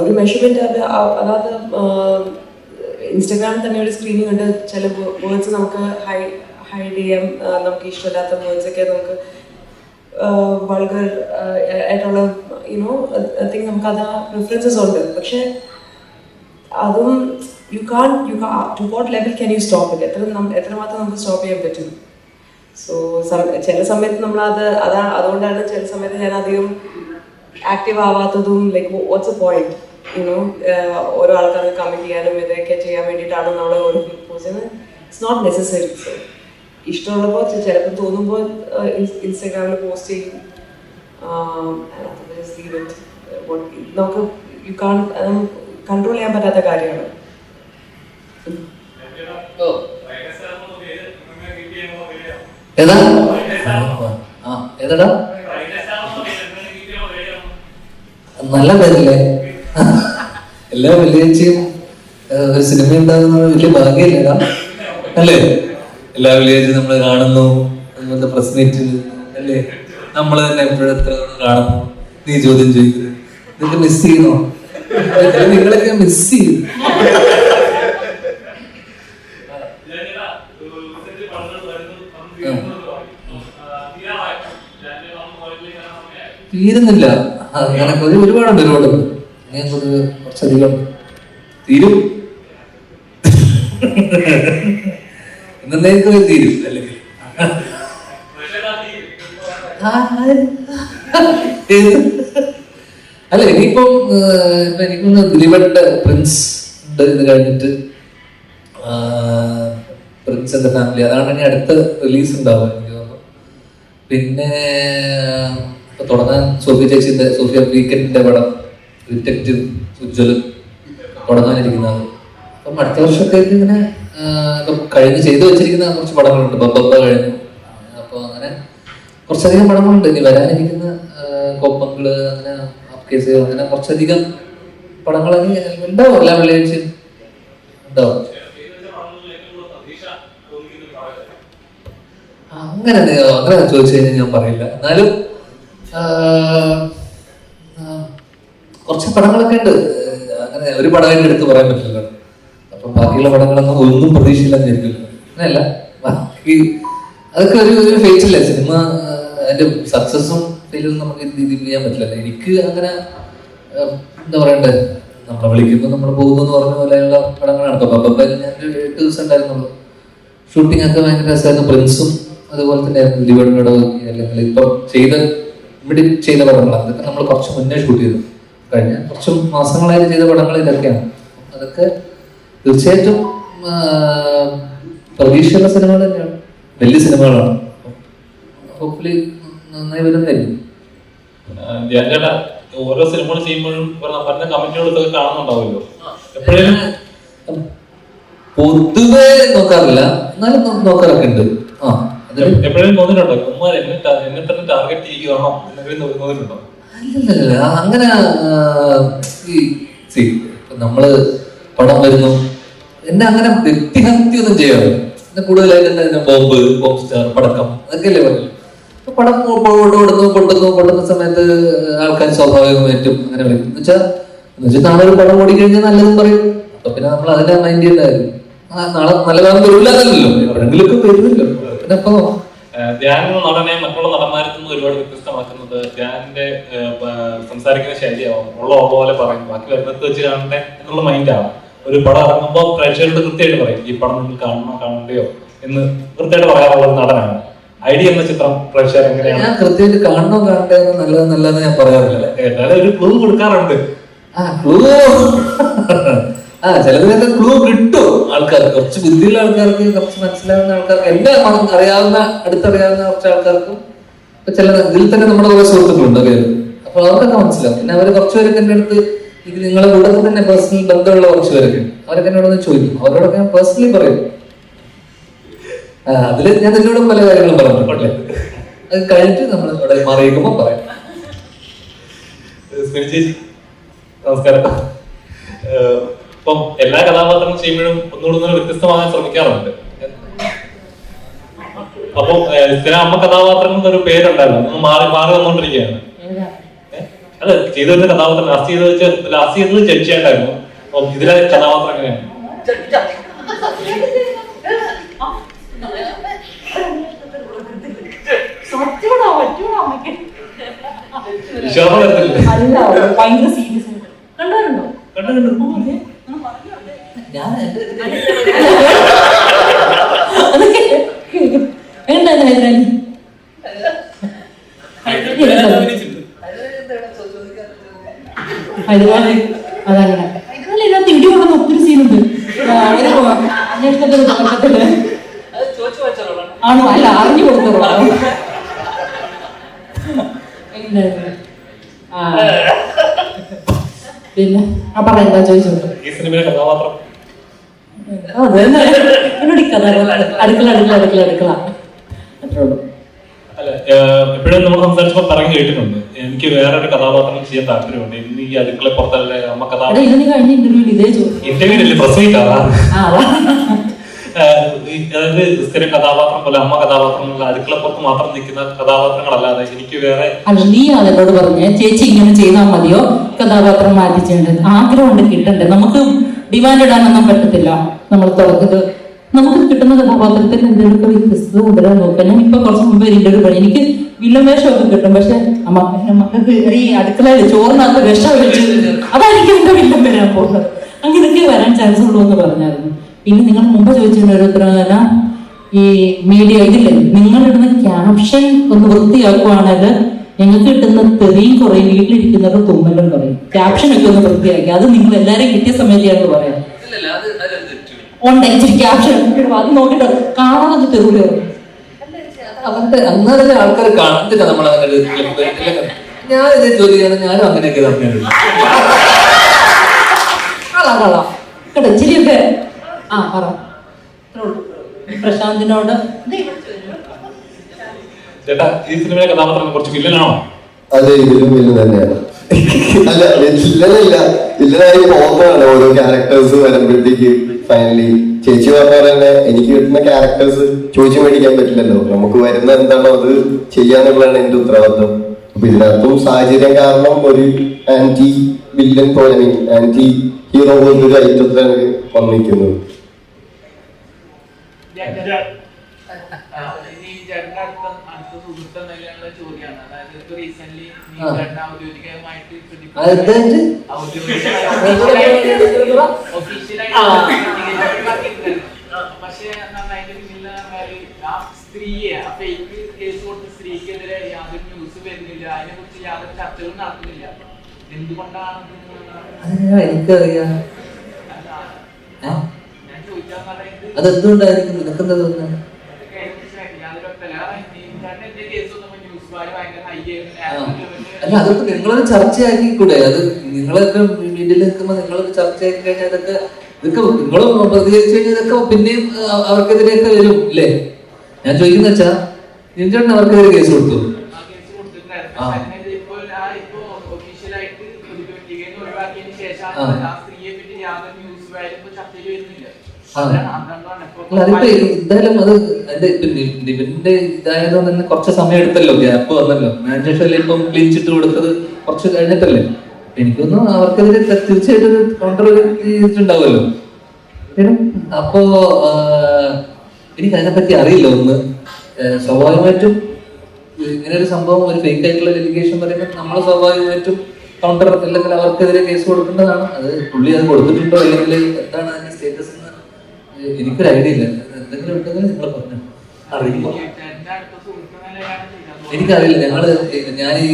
ഒരു മെഷർമെന്റ്, അതായത് ഇൻസ്റ്റാഗ്രാമിൽ തന്നെ ഒരു സ്ക്രീനിങ് ഉണ്ട്. ചില വേർഡ്സ് നമുക്ക് ഹൈഡ് ചെയ്യാം, നമുക്ക് ഇഷ്ടമില്ലാത്ത വേർഡ്സ് ഒക്കെ നമുക്ക് വൾഗർ ആയിട്ടുള്ള തിങ് നമുക്ക് അത് പ്രിഫറൻസസ് ഉണ്ട്. പക്ഷെ അതും to what level can you stop it? എത്രമാത്രം നമുക്ക് സ്റ്റോപ്പ് ചെയ്യാൻ പറ്റും? സോ ചില സമയത്ത് നമ്മളത് അതുകൊണ്ടാണ് ചില സമയത്ത് ഞാൻ അധികം ആക്റ്റീവ് ആവാത്തതും. ലൈക്ക് വാട്ട്സ് എ പോയിന്റ്, ഓരോ ആൾക്കാർക്ക് കമന്റ് ചെയ്യാനും ഇതൊക്കെ ചെയ്യാൻ വേണ്ടിയിട്ടാണ് നമ്മൾ ഓരോ പോസ്റ്റ് ചെയ്യുന്നത്. It's not necessary. സോ ഇഷ്ടമുള്ളപ്പോൾ ചിലപ്പോൾ തോന്നുമ്പോൾ ഇൻസ്റ്റാഗ്രാമിൽ പോസ്റ്റ് ചെയ്യും. നമുക്ക് കൺട്രോൾ ചെയ്യാൻ പറ്റാത്ത കാര്യമാണ്. ഏതാ ഏതാടാ നല്ല പേരല്ലേ? എല്ലാ വെള്ളിയാഴ്ചയും ഒരു സിനിമ ഉണ്ടാകുന്നത് വലിയ ഭാഗ്യല്ലേടാ, അല്ലേ? എല്ലാ വെള്ളിയാഴ്ചയും നമ്മൾ കാണുന്നു, അതുപോലെ പ്രസ് മീറ്റ് അല്ലേ, നമ്മൾ തന്നെ എപ്പോഴെത്ര കാണുന്നു. നീ ചോദ്യം ചോദിക്കുന്നത് ഇതൊക്കെ മിസ് ചെയ്യുന്നോ? നിങ്ങളൊക്കെ മിസ് ചെയ്യും. തീരുന്നില്ല. അങ്ങനെ ഒരുപാടുണ്ട്. ഞാൻ കുറച്ചധികം തീരും. എന്നേക്കും തീരും അല്ലെങ്കിൽ അല്ല. ഇനിയിപ്പം എനിക്കൊന്ന് ദിലീപന്റെ പ്രിൻസ് ഉണ്ട്. ഇത് കഴിഞ്ഞിട്ട് പ്രിൻസ് എന്റെ ഫാമിലി, അതാണ് ഇനി അടുത്ത റിലീസ് ഉണ്ടാവുക എനിക്ക് തോന്നുന്നു. പിന്നെ ഇപ്പൊ തുടങ്ങാൻ സോഫിയ വീക്കെൻഡിന്റെ പടം ഡിറ്റക്റ്റീവ് ഉജ്ജ്വലൻ തുടങ്ങാനിരിക്കുന്നത്. അപ്പം അടുത്ത വർഷത്തേക്ക് ഇങ്ങനെ ഇപ്പം കഴിഞ്ഞ് ചെയ്തു വെച്ചിരിക്കുന്ന കുറച്ച് പടങ്ങളുണ്ട്. ബബ്ബ കഴിഞ്ഞു. അപ്പോൾ അങ്ങനെ കുറച്ചധികം പടങ്ങളുണ്ട് ഇനി വരാനിരിക്കുന്ന. കോപ്പങ്ങള്, അങ്ങനെ കേസ്, അങ്ങനെ കുറച്ചധികം പടങ്ങളൊക്കെ ഉണ്ടാവും. എല്ലാ വെള്ളിയാഴ്ചയും ഉണ്ടാവും. അങ്ങനെ ചോദിച്ചു കഴിഞ്ഞാൽ ഞാൻ പറയില്ല. എന്നാലും കുറച്ച് പടങ്ങളൊക്കെ ഉണ്ട്. അങ്ങനെ ഒരു പടമായിട്ട് എടുത്ത് പറയാൻ പറ്റില്ല. അപ്പൊ ബാക്കിയുള്ള പടങ്ങളൊന്നും ഒന്നും പ്രതീക്ഷയില്ലെന്ന് വിചാരിക്കില്ല. അങ്ങനെയല്ല, ബാക്കി അതൊക്കെ ഒരു ഫേറ്റില്ല. സിനിമ അതിന്റെ സക്സസും ഫെയിലും നമുക്ക് ഇത് ചെയ്യാൻ പറ്റില്ല. എനിക്ക് അങ്ങനെ എന്താ പറയണ്ടേ, നമ്മളെ വിളിക്കുമ്പോൾ നമ്മൾ പോകുന്നു എന്ന് പറഞ്ഞ പോലെയുള്ള പടങ്ങളാണ്. ഇപ്പൊ ബബ്ബ ഞാൻ 8 ദിവസം ഉണ്ടായിരുന്നുള്ളൂ. ഷൂട്ടിംഗ് ഒക്കെ ഭയങ്കര രസമായിരുന്നു. പ്രിൻസും അതുപോലെ തന്നെ ദിലീപനോട് അല്ലെങ്കിൽ ഇപ്പം ഇവിടെ ചെയ്ത പടങ്ങളാണ്. അതൊക്കെ നമ്മൾ കുറച്ച് മുന്നേ ഷൂട്ട് ചെയ്തു. കഴിഞ്ഞ കുറച്ച് മാസങ്ങളായിട്ട് ചെയ്ത പടങ്ങൾ ഇതൊക്കെയാണ്. അതൊക്കെ തീർച്ചയായിട്ടും പ്രതീക്ഷയുള്ള സിനിമകൾ തന്നെയാണ്, വലിയ സിനിമകളാണ്. ഹോപ്പ്ഫുള്ളി നന്നായി വരുന്നതായിരിക്കും. ചേട്ടാ, ഓരോ സിനിമകൾ ചെയ്യുമ്പോഴും പറഞ്ഞ കമന്റുകളൊക്കെ കാണുന്നുണ്ടാവുമല്ലോ. എപ്പോഴും പൊതുവെ നോക്കാറില്ല, എന്നാലും നോക്കാറൊക്കെ ഉണ്ട്. എപ്പോഴും തോന്നിയിട്ടുണ്ടോ ഉമ്മാർ എന്നെ തന്നെ ടാർഗറ്റ് ചെയ്യുകയാണോ എന്തെങ്കിലും തോന്നിയിട്ടുണ്ടോ? അല്ലല്ല, അങ്ങനെ നമ്മള് പടം വരുന്നു. എന്നെ അങ്ങനെ വ്യക്തിഹത്യ ഒന്നും ചെയ്യാറ്. എന്നെ കൂടുതലായിട്ട് തന്നെ ബോംബ് സ്റ്റാർ പടക്കം അതൊക്കെയല്ലേ പറഞ്ഞു. അപ്പൊ പടം കൊണ്ടുന്ന സമയത്ത് ആൾക്കാർ സ്വാഭാവികമായിട്ടും അങ്ങനെ വിളിക്കും. എന്നുവെച്ചാൽ നാളെ ഒരു പടം ഓടിക്കഴിഞ്ഞാൽ നല്ലതും പറയും. അപ്പൊ പിന്നെ നമ്മൾ അതിനെ മൈൻഡ് ചെയ്യണ്ടായിരുന്നു. നാളെ നല്ല കാലം വരില്ലല്ലോ, എവിടെയെങ്കിലൊക്കെ വരുമല്ലോ. പിന്നെ ഇപ്പൊ ധ്യാൻ എന്ന നടനെ മറ്റുള്ള നടന്മാരിൽ നിന്ന് ഒരുപാട് വ്യത്യസ്തമാക്കുന്നത് ധ്യാനിന്റെ സംസാരിക്കുന്ന ശൈലിയാവും. ഉള്ള പോലെ പറയും, ബാക്കി വരുന്നത് വെച്ച് കാണട്ടെ എന്നുള്ള മൈൻഡാണ്. ഒരു പടം ഇറങ്ങുമ്പോൾ പ്രേക്ഷകരോട് കൃത്യമായിട്ട് പറയും ഈ പടം നിങ്ങൾ കാണണ്ടയോ എന്ന് കൃത്യമായിട്ട് പറയാറുള്ള ഒരു നടനാണ്. ഐഡിയ എന്ന ചിത്രം പ്രേക്ഷകർ എങ്ങനെയാണ്? ഞാൻ കൃത്യമായിട്ട് കാണണോ കാണട്ടെ നല്ലതെന്ന് ഞാൻ പറയാറില്ല. ഏതായാലും ഒരു ക്ലൂ കൊടുക്കാറുണ്ട്. ക്ലൂ ചിലതിനൊക്കെ ക്ലൂ കിട്ടും ആൾക്കാർക്ക്. കുറച്ച് ബുദ്ധിയുള്ള ആൾക്കാർക്ക്, കുറച്ച് മനസ്സിലാവുന്ന ആൾക്കാർക്ക്, എന്റെ അടുത്തറിയാവുന്ന കുറച്ച് ആൾക്കാർക്കും ഇപ്പൊ ചില ഇതിൽ തന്നെ നമ്മുടെ കുറെ സുഹൃത്തുക്കളുണ്ട് അറിയാം. അപ്പൊ അവർക്കൊക്കെ മനസ്സിലാവും. പിന്നെ അവര് കുറച്ചുപേരൊക്കെ എന്റെ അടുത്ത് ഇത് നിങ്ങളെ കൂട്ടത്തിൽ തന്നെ പേഴ്സണൽ ബന്ധമുള്ള കുറച്ചുപേരൊക്കെ അവരൊക്കെ എന്നോടൊന്ന് ചോദിക്കും. അവരോടൊക്കെ ഞാൻ പേഴ്സണലി പറയും. അതില് ഞാൻ നിന്നോടും പല കാര്യങ്ങളും പറഞ്ഞിട്ടുണ്ട്. അത് കഴിഞ്ഞിട്ട് നമ്മൾ അവിടെ മാറിയിരിക്കുമ്പോ പറയാം. നമസ്കാരം. ഇപ്പം എല്ലാ കഥാപാത്രങ്ങളും ചെയ്യുമ്പോഴും ഒന്നുകൂടെ വ്യത്യസ്തമാകാൻ ശ്രമിക്കാറുണ്ട്. അപ്പം സ്ഥിരം അമ്മ കഥാപാത്രങ്ങൾക്ക് ഒരു പേരുണ്ടായിരുന്നു, മാറി വന്നോണ്ടിരിക്കുകയാണ്. അല്ല, ചെയ്തൊരു കഥാപാത്രം ലാസ്റ്റ് ചെയ്തത് ജഡ്ജിയായിട്ടായിരുന്നു. അപ്പം ഇതിലെ കഥാപാത്രം എങ്ങനെയാണ്? വിശ്വാസം വരുന്നില്ല. ഹൈദരാബാദ് അതങ്ങനെ ഇതിനകത്ത് ഇടി കൊണ്ടുവന്ന ഒത്തിരി സീനുണ്ട്. ആണോ? അല്ല, അറിഞ്ഞു കൊടുത്തോളാം. പിന്നെ പറയാ ചോദിച്ചോട്ടെ. ഈ സിനിമയിലെ കഥാപാത്രം അടുക്കള അല്ല, എപ്പോഴും നമ്മൾ സംസാരിച്ചപ്പോൾ പറഞ്ഞു കേട്ടിട്ടുണ്ട് എനിക്ക് വേറൊരു കഥാപാത്രം ചെയ്യാൻ താല്പര്യമുണ്ട്. ഇന്ന് ഈ അടുക്കള പുറത്തല്ലേ അമ്മ കഥാപാത്രം ഇന്റർവ്യൂല്ലേ പ്രസംഗിക്കാറാ. അതായത് സ്ഥിരം കഥാപാത്രം പോലെ അമ്മ കഥാപാത്രം അടുക്കളപ്പുറത്ത് മാത്രം നിൽക്കുന്ന കഥാപാത്രങ്ങളല്ലാതെ എനിക്ക് വേറെ. അല്ല, നീ അതിനോട് പറഞ്ഞേ ചേച്ചി ഇങ്ങനെ ചെയ്താൽ മതിയോ, കഥാപാത്രം മാറ്റി ചെയ്യേണ്ടത് ആഗ്രഹമുണ്ട്, കിട്ടണ്ടേ. നമുക്ക് ഡിമാൻഡ് ഇടാനൊന്നും പറ്റത്തില്ല. നമ്മൾ തുറക്കുന്നത് നമുക്ക് കിട്ടുന്ന കഥാപാത്രത്തിൽ എന്തെങ്കിലുമൊക്കെ വ്യത്യസ്തത കൊണ്ടുവരാൻ നോക്കാം. ഞാൻ ഇപ്പൊ കുറച്ച് മുമ്പ് ഒരു പണി എനിക്ക് വില്ലൻ വേഷമൊക്കെ കിട്ടും. പക്ഷെ മക്കൾക്ക് ഈ അടുക്കളയിൽ ചോറിനകത്ത് വിഷം വെച്ച് അതായിരിക്കും എന്റെ വില്ലൻ വരാൻ പോകുന്നത്. അങ്ങനെയൊക്കെ വരാൻ ചാൻസ് ഉള്ളൂ എന്ന് പറഞ്ഞായിരുന്നു. പിന്നെ നിങ്ങൾ മുമ്പ് ചോദിച്ചിട്ടുണ്ട് ഒരു ഉത്തരവാദിത്തം, ഈ മീഡിയ ഇതില്ലേ നിങ്ങളിടുന്ന ക്യാപ്ഷൻ ഒന്ന് വൃത്തിയാക്കുവാണെങ്കിൽ ഞങ്ങൾക്ക് കിട്ടുന്ന തെറിയും കുറയും, വീട്ടിലിരിക്കുന്നവരുടെ തുമ്മലും കുറയും. ക്യാപ്ഷനൊക്കെ ഒന്ന് വൃത്തിയാക്കി അത് നിങ്ങൾ എല്ലാവരെയും കിട്ടിയ സമയത്താണെന്ന് പറയാം. ഇച്ചിരി ക്യാപ്ഷൻ അത് നോക്കിട്ട് കാണാതെ തെരുവിൽ അവന്റെ അന്നേരം ആൾക്കാർ കാണത്തില്ല. നമ്മളങ്ങനെ ഞാൻ ഇത് ജോലി ചെയ്യണം, ഞാനും അങ്ങനെയൊക്കെ കേട്ടോ ഇച്ചിരിയൊക്കെ പറ. പ്രശാന്തിനോട് ചേട്ടാ, ഈ സിനിമയിലെ കഥാപാത്രം കുറച്ച് വില്ലനാണോ? അതെ, ഇതിലും വില്ലൻ തന്നെയാണ്. അല്ല, വില്ലനായി പോകുന്നതാണ് ഓരോ ക്യാരക്ടേഴ്സ് വരുമ്പോഴത്തേക്ക്. ഫൈനലി ചേച്ചി പറഞ്ഞ തന്നെ എനിക്ക് കിട്ടുന്ന ക്യാരക്ടേഴ്സ് ചോദിച്ചു മേടിക്കാൻ പറ്റില്ലല്ലോ. നമുക്ക് വരുന്ന എന്താണോ അത് ചെയ്യാനുള്ളതാണ് എന്റെ ഉത്തരവാദിത്വം. അപ്പൊ ഇതിനകത്തും സാഹചര്യം കാരണം ഒരു ആന്റി വില്ലൻ പോലെ, ആന്റി ഹീറോ പോലത്തെ ഒരു ഐറ്റത്തിലാണ് വന്നിരിക്കുന്നത്. പക്ഷേ സ്ത്രീയെ കേസ് കൊടുത്ത സ്ത്രീക്കെതിരെ യാതൊരു ന്യൂസ് വരുന്നില്ല, അതിനെ കുറിച്ച് യാതൊരു ചർച്ചകളും നടക്കുന്നില്ല. എന്തുകൊണ്ടാണ്? എനിക്കറിയാം. ഞാൻ ചോദിച്ചാൽ പറയുന്നത് അതെന്തുകൊണ്ടായിരിക്കും നിനക്കെന്താ തോന്നുന്നത്? അല്ല, അതൊക്കെ നിങ്ങളൊരു ചർച്ചയാക്കിക്കൂടെ? അത് നിങ്ങളൊക്കെ മീഡിയയിൽ നിൽക്കുമ്പോൾ നിങ്ങളൊരു ചർച്ചയാക്കി കഴിഞ്ഞാൽ ഇതൊക്കെ നിങ്ങളും പ്രതികരിച്ചു കഴിഞ്ഞാൽ ഇതൊക്കെ പിന്നെയും അവർക്കെതിരെയൊക്കെ വരും ഇല്ലേ? ഞാൻ ചോദിക്കുന്ന വെച്ചാ നിഞ്ചേട്ടൻ അവർക്കെതിരെ കേസ് കൊടുത്തു. അല്ല അതിപ്പോ എന്തായാലും അത് അതിന്റെ ലിവിന്റെ ഇതായതുകൊണ്ട് തന്നെ കുറച്ച് സമയം എടുത്തല്ലോ, ഗ്യാപ്പ് വന്നല്ലോ. മാനേജർ ഇപ്പം ക്ലീൻ ചിറ്റ് കൊടുത്തത് കുറച്ച് കഴിഞ്ഞിട്ടല്ലേ. എനിക്കൊന്നും അവർക്കെതിരെ തീർച്ചയായിട്ടും കൗണ്ടർ ചെയ്തിട്ടുണ്ടാവുമല്ലോ. അപ്പോ എനിക്ക് അതിനെപ്പറ്റി അറിയില്ല. ഒന്ന് സ്വാഭാവികമായിട്ടും ഇങ്ങനെ ഒരു സംഭവം, ഒരു ഫേക്ക് ആയിട്ടുള്ള എലിഗേഷൻ പറയുമ്പോൾ നമ്മൾ സ്വാഭാവികമായിട്ടും കൗണ്ടർ അല്ലെങ്കിൽ അവർക്കെതിരെ കേസ് കൊടുക്കേണ്ടതാണ്. അത് പുള്ളി അത് കൊടുത്തിട്ടുണ്ടോ അല്ലെങ്കിൽ എന്താണ് അതിന്റെ സ്റ്റേറ്റസ് എന്ന് എനിക്കൊരു ഐഡിയ ഇല്ല. എന്തെങ്കിലും ഉണ്ടെങ്കിൽ നിങ്ങൾ പറഞ്ഞു. അറിയില്ല, എനിക്കറിയില്ല. ഞാൻ ഈ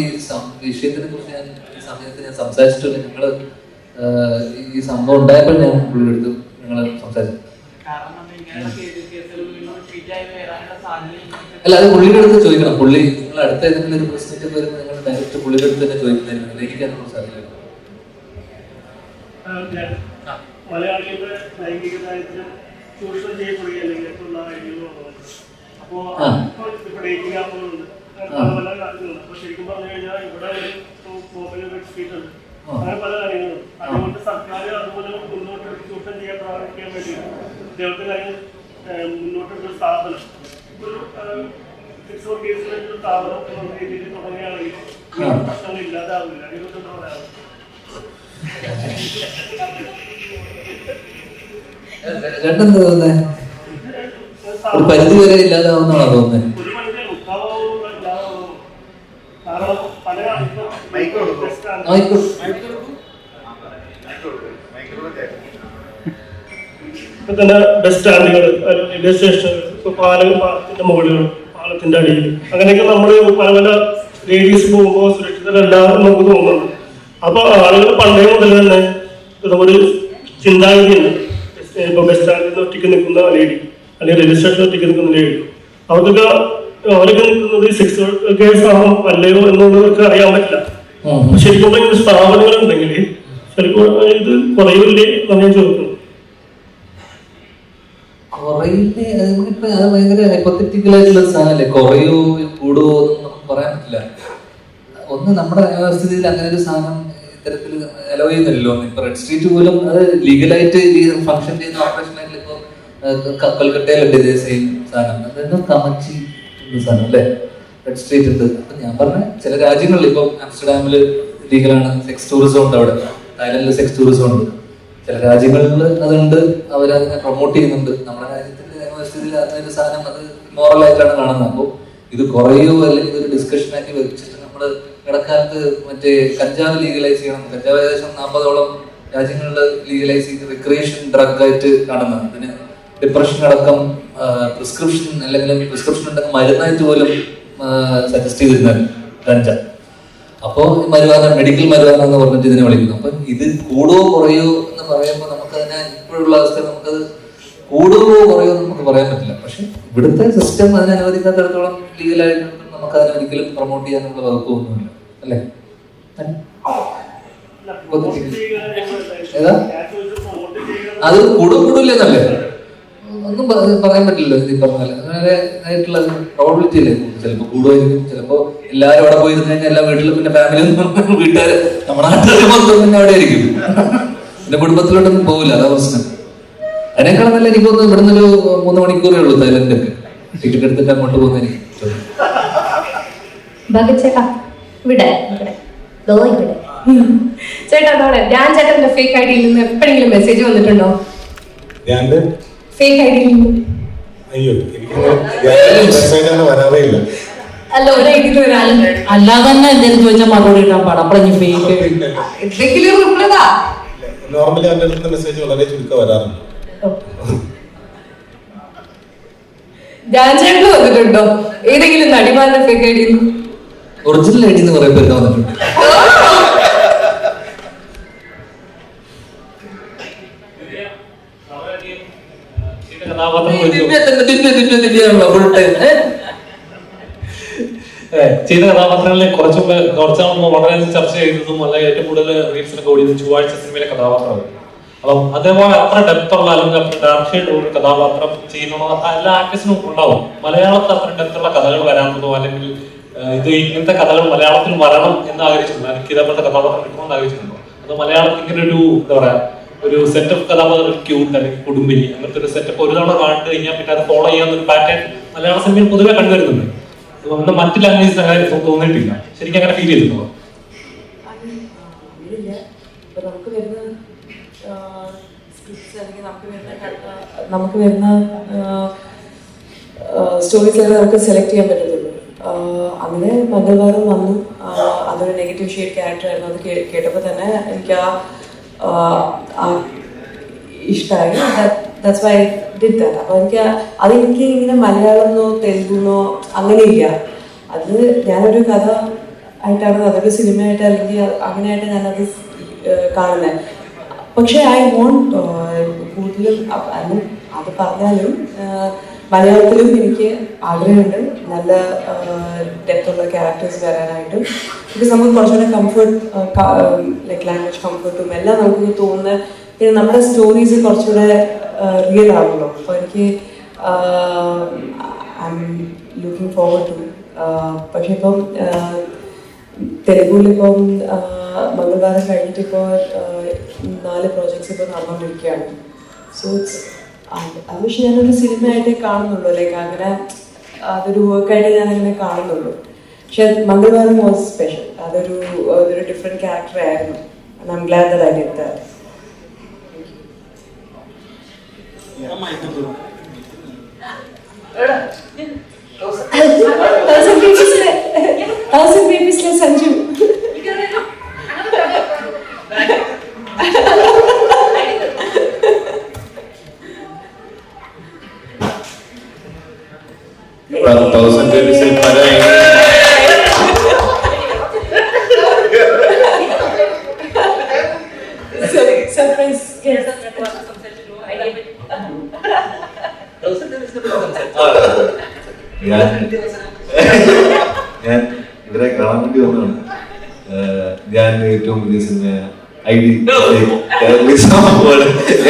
വിഷയത്തിനെ കുറിച്ച് ഈ സമയത്ത് ഞാൻ സംസാരിച്ചിട്ടില്ല. ഞങ്ങള് ഈ സംഭവം ഉണ്ടായപ്പോൾ ഞാൻ പുള്ളിയുടെ അടുത്ത് ഞങ്ങൾ സംസാരിച്ചു. അല്ല, അത് പുള്ളിയുടെ അടുത്ത് ചോദിക്കണം. പുള്ളി നിങ്ങൾ അടുത്ത ഏതെങ്കിലും ഒരു പ്രശ്നത്തിൽ വരുമ്പോൾ നിങ്ങൾ ഡയറക്റ്റ് പുള്ളിയുടെ അടുത്ത് തന്നെ ചോദിക്കുന്നതായിരിക്കും. എനിക്ക് അതിനെ കുറിച്ച് അറിയില്ല. മലയാളികളുടെ ലൈംഗിക നയത്തിന് ചൂഷണം ചെയ്യപ്പെടുകയല്ലെങ്കിൽ അപ്പോൾ ഡേറ്റിംഗ് ആപ്പുകളുണ്ട്, പല കാര്യങ്ങളുണ്ട്. അപ്പോൾ ശരിക്കും പറഞ്ഞു കഴിഞ്ഞാൽ ഇവിടെ ഒരു മൊബൈൽ വെബ്സൈറ്റ് ഉണ്ട്, അങ്ങനെ പല കാര്യങ്ങളുണ്ട്. അതുകൊണ്ട് സർക്കാർ അതുപോലെ മുന്നോട്ട് ചൂഷണം ചെയ്യാൻ പ്രാപിക്കാൻ വേണ്ടി ഇദ്ദേഹത്തെ കാര്യം മുന്നോട്ടൊരു സ്ഥാപനം, ഒരു 6 കേസിലൊരു സ്ഥാപനം എന്ന രീതിയിൽ തുടങ്ങുകയാണെങ്കിൽ പ്രശ്നങ്ങൾ ഇല്ലാതാവില്ല. അതിനെക്കുറിച്ച് പറയാം. രണ്ടെന്താ തോന്നുന്നത്? ഒരു പരിധി വരെ ഇല്ലാതാവുന്നതാണോ തോന്നുന്നത്? തന്നെ ബസ് സ്റ്റാൻഡുകൾ, റെയിൽവേ സ്റ്റേഷനുകൾ, പാലത്തിന്റെ മുകളിൽ, പാലത്തിന്റെ അടിയിൽ, അങ്ങനെയൊക്കെ നമ്മൾ പല പല ലേഡീസ് പോകുമ്പോൾ സുരക്ഷിതരല്ല എന്ന് നമുക്ക് തോന്നുന്നുണ്ട്. അപ്പൊ ആളുകൾ പണ്ടേ മുതൽ തന്നെ ഒരു ചിന്താഗതിയുണ്ട്. ഇപ്പൊ ബസ് സ്റ്റാൻഡിൽ ഒറ്റയ്ക്ക് നിൽക്കുന്ന ലേഡി അല്ലെങ്കിൽ റെയിൽവേ സ്റ്റേഷനിൽ ഒറ്റയ്ക്ക് നിൽക്കുന്ന ലേഡി, അവരൊക്കെ നിൽക്കുന്നത് സെക്സ് കേസാണോ അല്ലയോ എന്നുള്ളവർക്ക് അറിയാൻ പറ്റില്ല. ശരിക്കും ഇങ്ങനെ സ്ഥാപനങ്ങൾ ഉണ്ടെങ്കിൽ ശരിക്കും ഇത് കുറയില്ലേ എന്നാണ് ഞാൻ ചോദിക്കുന്നത്. കുറയില്ലേ? അതിപ്പോ അത് ഭയങ്കര ഹൈപ്പോത്തറ്റിക്കൽ ആയിട്ടുള്ള സാധനമല്ലേ. കുറയോ കൂടുവോ ഒന്നും നമുക്ക് പറയാൻ പറ്റില്ല. ഒന്ന് നമ്മുടെ വ്യവസ്ഥിതിയിൽ അങ്ങനെ ഒരു സാധനം ഇത്തരത്തിൽ അലോ ചെയ്യുന്നില്ലല്ലോ. ഇപ്പൊ റെഡ് സ്ട്രീറ്റ് പോലും അത് ലീഗലായിട്ട് ഫംഗ്ഷൻ ചെയ്യുന്ന ഓപ്പറേഷൻ ആയിട്ട് ഇപ്പൊ കൽക്കട്ടയിലുണ്ട് ഇതേ സെയിം സാധനം. അതൊന്നും കമച്ചി സാധനം അല്ലേ, റെഡ് സ്ട്രീറ്റ് ഉണ്ട്. അപ്പൊ ഞാൻ പറഞ്ഞ ചില രാജ്യങ്ങളിൽ ഇപ്പൊ ആംസ്റ്റർഡാമില് ലീഗലാണ് സെക്സ് ടൂറിസം ഉണ്ട്, അവിടെ തായ്ലൻഡിൽ സെക്സ് ടൂറിസം ഉണ്ട്. ചില രാജ്യങ്ങളിൽ അതുണ്ട്, അവരതിനെ പ്രൊമോട്ട് ചെയ്യുന്നുണ്ട്. നമ്മുടെ രാജ്യത്തിന്റെ നിയമവ്യവസ്ഥയിൽ അതിനൊരു സാധനം അത് മോറലായിട്ടാണ് കാണുന്നത്. അപ്പോൾ ഇത് കുറയോ അല്ലെങ്കിൽ ഇതൊരു ഡിസ്കഷൻ ആക്കി വെച്ചിട്ട് നമ്മള് ഇടക്കാലത്ത് മറ്റേ കഞ്ചാവ് ലീഗലൈസ് ചെയ്യണം, കഞ്ചാവ് ഏകദേശം 40ഓളം രാജ്യങ്ങളിൽ ലീഗലൈസ് ചെയ്ത് റിക്രിയേഷൻ ഡ്രഗ് ആയിട്ട് കാണുന്നത്. അതിന് ഡിപ്രഷൻ അടക്കം പ്രിസ്ക്രിപ്ഷൻ അല്ലെങ്കിൽ പ്രിസ്ക്രിപ്ഷൻ ഉണ്ടെങ്കിൽ മരുന്നായിട്ട് പോലും സജസ്റ്റ് ചെയ്തിരുന്നത് ഗഞ്ച. അപ്പോൾ മരുവാന, മെഡിക്കൽ മരുവാന എന്ന് പറഞ്ഞിട്ട് ഇതിനെ വിളിക്കുന്നു. അപ്പം ഇത് കൂടുവോ കുറയോ എന്ന് പറയുമ്പോൾ നമുക്കതിനെ ഇപ്പോഴുള്ള അവസ്ഥ നമുക്കത് കൂടുവോ കുറയോ നമുക്ക് പറയാൻ പറ്റില്ല. പക്ഷെ ഇവിടുത്തെ സിസ്റ്റം അതിനെ അനുവദിക്കാത്തിടത്തോളം ലീഗലായിട്ട് നമുക്ക് അതിനെ ഒരിക്കലും പ്രൊമോട്ട് ചെയ്യാനുള്ള വകുപ്പൊന്നുമില്ല അല്ലേ? ഏതാ അത് കൂടുകൂടില്ലെന്നല്ലേ ഒന്നും പറയാൻ പറ്റില്ലല്ലോ. ഇത് പറഞ്ഞാൽ അങ്ങനെ ആയിട്ടുള്ള പ്രോബിലിറ്റി അല്ലേ. ചിലപ്പോൾ കൂടുമായിരിക്കും, ചിലപ്പോ എല്ലാവരും അവിടെ പോയിരുന്നു കഴിഞ്ഞാൽ എല്ലാ വീട്ടിലും പിന്നെ ഫാമിലി വീട്ടുകാർ നമ്മുടെ നാട്ടുകാർ മൊത്തം പിന്നെ അവിടെ ആയിരിക്കും, പിന്നെ കുടുംബത്തിലോട്ടൊന്നും പോകില്ല. അതാ പ്രശ്നം. അതിനേക്കാളും നല്ല എനിക്കൊന്ന് ഇവിടുന്ന് ഒരു 3 മണിക്കൂറേ ഉള്ളൂ തായ്ലൻഡൊക്കെ. ടിക്കറ്റ് എടുത്തിട്ട് അങ്ങോട്ട് പോകുന്നതിന് ചേട്ടാ ഞാൻ ചേട്ടന്റെ ഫേക്ക് ഐഡിയിൽ നിന്ന് എപ്പോഴെങ്കിലും മെസ്സേജ് വന്നിട്ടുണ്ടോ? ഫേക്ക് ഐഡിയിൽ നിന്ന്? അയ്യോ, എനിക്ക് വരാറേ ഇല്ല. അല്ല, ഒരു ഐഡിയിൽ വരാറുണ്ട്. അല്ലാതെ തന്നെ എന്തെങ്കിലും ചോദിച്ചാൽ മറുപടി ഇടാൻ പാടാം. അപ്പഴഞ്ഞ് ഫേക്ക് എന്തെങ്കിലും റിപ്ലൈ. നോർമലി അവരുടെ അടുത്ത് മെസ്സേജ് വളരെ ചുരുക്കം വരാറുണ്ട്. ഞാൻ ചേട്ടന് വന്നിട്ടുണ്ടോ ഏതെങ്കിലും നടിമാരുടെ ഫേക്ക് ഐഡിയിൽ? ഒറിജിനൽ ഐഡി എന്ന് പറയുമ്പോൾ എന്താ വന്നിട്ടുണ്ട്? ചെയ്ത കഥാപാത്രങ്ങളിലെ കുറച്ചാണ് വളരെ ചർച്ച ചെയ്തതും അല്ലെങ്കിൽ ഏറ്റവും കൂടുതൽ റീൽസിനൊക്കെ ഓടിയത് ചൊവ്വാഴ്ച സിനിമയിലെ കഥാപാത്രമാണ്. അപ്പം അതേപോലെ അത്ര ഡെപ്ത് ഉള്ള അല്ലെങ്കിൽ അത്ര ഡാർക്ക് ഷെയ്ഡ് ഒരു കഥാപാത്രം ചെയ്യുന്ന എല്ലാ ആക്ടേഴ്സിനും ഉണ്ടാവും. മലയാളത്തിൽ അത്ര ഡെപ്തുള്ള കഥകൾ വരാമെന്നോ അല്ലെങ്കിൽ ഇത് ഇങ്ങനത്തെ കഥകൾ മലയാളത്തിൽ വരണം എന്ന് ആഗ്രഹിച്ചിട്ടുണ്ടോ? എനിക്ക് ഇതേപോലത്തെ കഥാപാത്രം കിട്ടണമെന്ന് ആഗ്രഹിച്ചിട്ടുണ്ടോ? അത് മലയാളത്തിൽ ഇങ്ങനെ ഒരു എന്താ പറയാ ഒരു സെറ്റ് ഓഫ് കഥാപാത്രം ക്യൂട്ട് അല്ലെങ്കിൽ കുടുംബിനി അങ്ങനത്തെ ഒരു സെറ്റപ്പ് ഒരു തവണ കണ്ടു കഴിഞ്ഞാൽ പിന്നെ അത് ഫോളോ ചെയ്യാൻ ഒരു പാറ്റേൺ മലയാള സിനിമയിൽ പൊതുവെ കണ്ടുവരുന്നുണ്ട്. അതുകൊണ്ട് മറ്റു ലാംഗ്വേജസ് അങ്ങനെ തോന്നിയിട്ടില്ല. ശരിക്കും അങ്ങനെ ഫീൽ ചെയ്തിട്ടുണ്ടോ? ഇപ്പൊ നമുക്ക് വരുന്ന സ്ക്രിപ്റ്റ്സ് അല്ലെങ്കിൽ നമുക്ക് വരുന്ന സ്റ്റോറീസ് നമുക്ക് സെലക്ട് ചെയ്യാൻ പറ്റത്തുള്ളൂ. അങ്ങനെ മംഗൾവാരം വന്നു. അതൊരു നെഗറ്റീവ് ഷെയ്ഡ് ക്യാരക്ടർ ആയിരുന്നു. അത് കേട്ടപ്പോൾ തന്നെ എനിക്ക് ഇഷ്ടമായി. That's why I did that. അപ്പോൾ അതെനിക്ക് ഇങ്ങനെ മലയാളമെന്നോ തെലുങ്കെന്നോ അങ്ങനെയില്ല. അത് ഞാനൊരു കഥ ആയിട്ടാണ്, അതൊരു സിനിമയായിട്ട് അല്ലെങ്കിൽ അങ്ങനെയായിട്ട് ഞാനത് കാണുന്നത്. പക്ഷേ ഐ വോണ്ട് കൂടുതലും അത് പറഞ്ഞാലും മലയാളത്തിലും എനിക്ക് ആഗ്രഹമുണ്ട് നല്ല ഡെപ്തുള്ള ക്യാരക്ടേഴ്സ് വരാനായിട്ടും. ബിക്കോസ് നമുക്ക് കുറച്ചുകൂടെ കംഫർട്ട്, ലൈക്ക് ലാംഗ്വേജ് കംഫർട്ടും എല്ലാം നമുക്ക് തോന്നുന്ന, പിന്നെ നമ്മുടെ സ്റ്റോറീസ് കുറച്ചുകൂടെ റിയൽ ആകുമല്ലോ. അപ്പോൾ എനിക്ക് I'm looking forward to. പക്ഷെ ഇപ്പം തെലുഗുവിലിപ്പം മംഗൾവാരം കഴിഞ്ഞിട്ട് ഇപ്പോൾ 4 പ്രോജക്ട്സ് ഇപ്പോൾ നടന്നുകൊണ്ടിരിക്കുകയാണ്. സോ ഇറ്റ്സ് അത് പക്ഷെ ഞാനൊരു സിനിമയായിട്ടേ കാണുന്നുള്ളൂ. ലൈക്ക് അങ്ങനെ അതൊരു വർക്കായിട്ട് ഞാനങ്ങനെ കാണുന്നുള്ളൂ. പക്ഷെ മംഗൾവാരം വാസ് സ്പെഷ്യൽ. അതൊരു ഡിഫറെൻറ്റ് ക്യാരക്ടർ ആയിരുന്നു. I am glad that I did that. Sanju ഞാൻ ഇവരെ കാണാൻ വേണ്ടി വന്നതാണ്. ഞാൻ ഏറ്റവും പുതിയ സിനിമ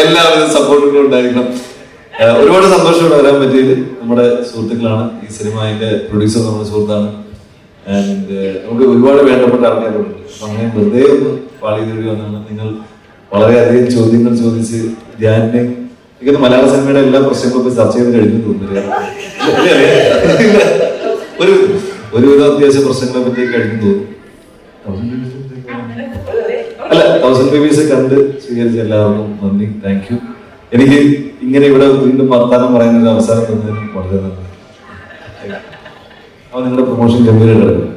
എല്ലാവരും സപ്പോർട്ടുകളും ഉണ്ടായിരിക്കണം. ഒരുപാട് സന്തോഷത്തോടെ വരാൻ പറ്റിയത്. നമ്മുടെ സുഹൃത്തുക്കളാണ്. ഈ സിനിമ അതിന്റെ പ്രൊഡ്യൂസർ നമ്മുടെ സുഹൃത്താണ്. ആൻഡ് നമുക്ക് ഒരുപാട് വേണ്ടപ്പെട്ട ആൾക്കാരുണ്ട്. അങ്ങനെ വെറുതെ ഒന്ന് പാളി തേടി വന്നാണ്. നിങ്ങൾ വളരെയധികം ചോദ്യങ്ങൾ ചോദിച്ച് ധ്യാനെ എനിക്ക് മലയാള സിനിമയുടെ എല്ലാ പ്രശ്നങ്ങളും ചർച്ച ചെയ്ത് കഴിഞ്ഞു തോന്നുന്നില്ല. ഒരുവിധം അത്യാവശ്യ പ്രശ്നങ്ങളെ പറ്റി കഴിഞ്ഞു തോന്നുന്നു. അല്ല, 1000 Babies കണ്ട് സ്വീകരിച്ച എല്ലാവർക്കും നന്ദി, താങ്ക് യു. എനിക്ക് ഇങ്ങനെ ഇവിടെ വീണ്ടും വർത്താനം പറയുന്ന ഒരു അവസരം തന്നതിനും വളരെ നന്ദി. അപ്പൊ നിങ്ങളുടെ പ്രൊമോഷൻ ഗംഭീരമായിട്ട്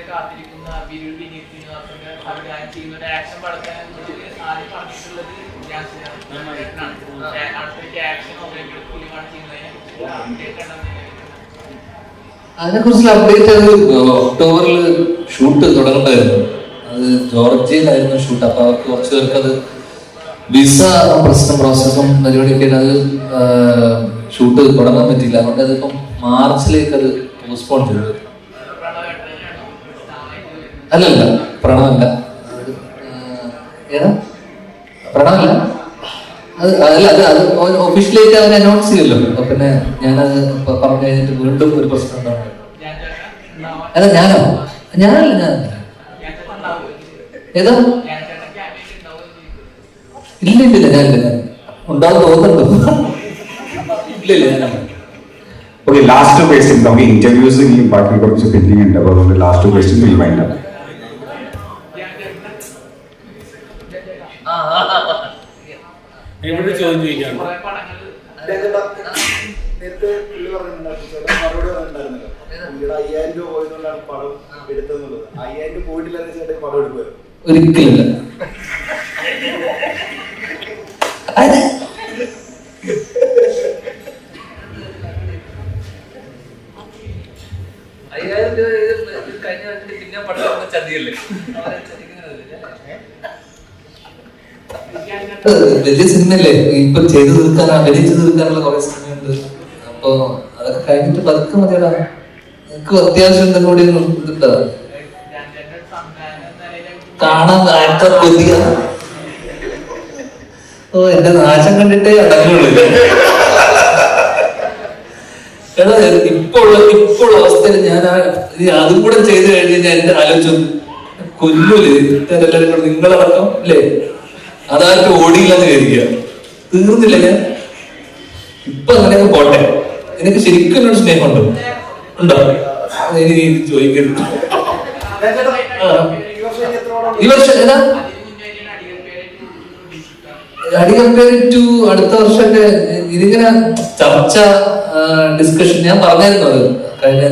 കാത്തിരിക്കുന്ന വിരുൾ വിനീത് ശ്രീനിവാസന്റെ അഭിനയം ചെയ്യുന്ന ഒരു ആക്ഷൻ പടത്തിനെ ആദ്യം പറഞ്ഞിട്ടുള്ളത് അടുത്തൊരു ആക്ഷൻ ഫിലിമാണ് ചെയ്യുന്നതിന് അതിനെക്കുറിച്ചുള്ള അപ്ഡേറ്റ് അത് ഒക്ടോബറിൽ ഷൂട്ട് തുടങ്ങേണ്ടതായിരുന്നു. അത് ജോർജിയയിലായിരുന്നു ഷൂട്ട്. അപ്പൊ അവർക്ക് കുറച്ച് പേർക്ക് അത് വിസ പ്രശ്നം പ്രോസസ്സും പരിപാടിയൊക്കെ അത് ഷൂട്ട് തുടങ്ങാൻ പറ്റില്ല. അതുകൊണ്ട് അതിപ്പം മാർച്ചിലേക്ക് അത് പോസ്റ്റ്പോൺ ചെയ്തത്. അല്ലല്ല, പ്രണവല്ല. ഏതാ പ്രണവല്ല, അത് ഒഫീഷ്യലായിട്ട് അവർ അനൗൺസ് ചെയ്യുമല്ലോ. അപ്പൊ പിന്നെ ഞാനത് പറഞ്ഞു കഴിഞ്ഞിട്ട് വീണ്ടും ഒരു പ്രശ്നം ഉണ്ടാവും. അല്ല ഞാനല്ല ഏതാ ഇല്ല ഞാൻ ഉണ്ടാവും തോന്നുന്നുണ്ടോ? ഇല്ല ഞാനാണ്. Okay, last question. നമുക്ക് ഇന്റർവ്യൂസ് ഈ ബാക്കി കുറച്ച് പെൻഡിങ് ഉണ്ട്. അപ്പോൾ അതുകൊണ്ട് last question will wind up. ഇവിടെ ചോദ്യം ചോദിക്കാം. നേരത്തെ പുള്ളി പറഞ്ഞിട്ടുണ്ടായിരുന്നു, മറുപടി പറഞ്ഞിട്ടുണ്ടായിരുന്നല്ലോ, പുള്ളിയുടെ 5000 രൂപ പോയതുകൊണ്ടാണ് പടം എടുത്തെന്നുള്ളത്. 5000 രൂപ പോയിട്ടില്ലെന്ന് ചേട്ടൻ പടം എടുക്കുമായിരുന്നു? ഒരിക്കലില്ല. പിന്നെ പടം ചതിയല്ലേ. വലിയ സിനിമയല്ലേ, ഇപ്പൊ ചെയ്തു തീർക്കാൻ അഭിനയിച്ചു തീർക്കാനുള്ള കുറെ സിനിമയുണ്ട്. അപ്പൊ അതൊക്കെ അത് കഴിഞ്ഞിട്ട് പതുക്കെ മതിയടാ. നിനക്ക് അത്യാവശ്യം എന്തെങ്കിലും കൂടി ഇതുണ്ടോ കാണാൻ കാഴ്ച കൊതിയ? ഓ എന്റെ നാശം കണ്ടിട്ടേ അടങ്ങുള്ളൂ. എടാ ഇപ്പോഴുള്ള അവസ്ഥയിൽ ഞാൻ അതും കൂടെ ചെയ്ത് കഴിഞ്ഞ് ഞാൻ എന്റെ ആലോചിച്ചു കൊല്ലൂല് എല്ലാവരും കൂടെ നിങ്ങളടക്കം അല്ലേ അതായിട്ട് ഓടിയില്ലെന്ന് കരുതിയ തീർന്നില്ല ഞാൻ. ഇപ്പൊ അങ്ങനെയൊക്കെ പോട്ടെ. നിനക്ക് ശരിക്കും എന്നോട് സ്നേഹമുണ്ടോ? ഉണ്ടോ? എനിക്ക് ചോദിക്കരുത്. ഈ വർഷം ഏതാ അടികമ്പയർ ടു അടുത്ത വർഷമൊക്കെ ഇതിങ്ങനെ ചർച്ച ഡിസ്കഷൻ ഞാൻ പറഞ്ഞായിരുന്നു. അത് കഴിഞ്ഞ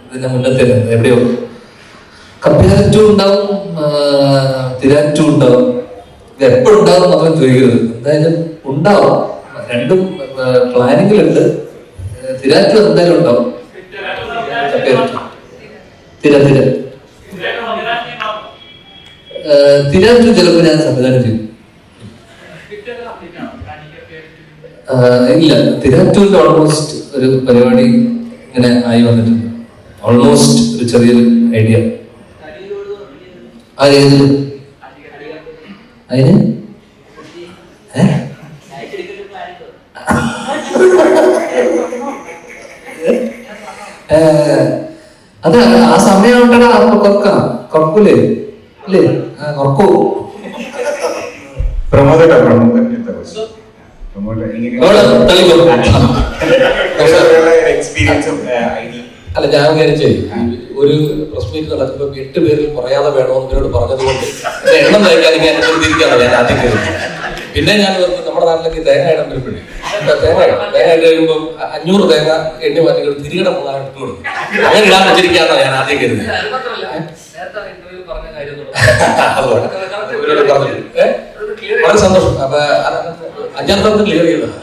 ഇതിന്റെ മുന്നത്തെ എവിടെയോ കമ്പയർ ടു ഉണ്ടാവും, തിരാൻ ടു ഉണ്ടാവും. ഇത് എപ്പോഴും ഉണ്ടാവും മാത്രം ചോദിക്കരുത്. എന്തായാലും ഉണ്ടാവും, രണ്ടും പ്ലാനിങ്ങിലുണ്ട്. തിരാൻ ടു എന്തായാലും ഉണ്ടാവും. തിരാൻ ടു ചിലപ്പോൾ ഞാൻ സംവിധാനം ചെയ്യും. ഇല്ല, തിരാറ്റൂരിന്റെ ഓൾമോസ്റ്റ് ഒരു പരിപാടി ഇങ്ങനെ ആയി വന്നിട്ടുണ്ട്. ഓൾമോസ്റ്റ് ഒരു ചെറിയൊരു ഐഡിയ. ആ ഏതില് അതിന് അതെ ആ സമയം ഉണ്ടടാ. അപ്പൊ കൊറക്കൂലേ അല്ലേ? കൊറക്കൂ. അല്ല ഞാൻ വിചാരിച്ചേ ഒരു പ്രസ് മീറ്റ് നടക്കുമ്പോൾ 8 പേരിൽ പറയാതെ വേണമെന്ന് ഇവരോട് പറഞ്ഞതുകൊണ്ട് എണ്ണം തയ്ക്കാൻ ഞാൻ തിരിക്കാണ് ഞാൻ ആദ്യം കയറി. പിന്നെ ഞാൻ നമ്മുടെ നാട്ടിലേക്ക് തേങ്ങ ഇടാൻ വരുമ്പോഴേ തേങ്ങ ഇട്ട് കഴിയുമ്പോൾ 500 തേങ്ങ എണ്ണി മാറ്റി തിരികട ഇട്ട് കൊടുക്കും. അങ്ങനെ ഇടാൻ വെച്ചിരിക്കാന്നാ ഞാൻ ആദ്യം കരുതി. ഇവരോട് പറഞ്ഞു വളരെ സന്തോഷം. അപ്പൊ 5-ാം തവണ ക്ലിയർ ചെയ്തത്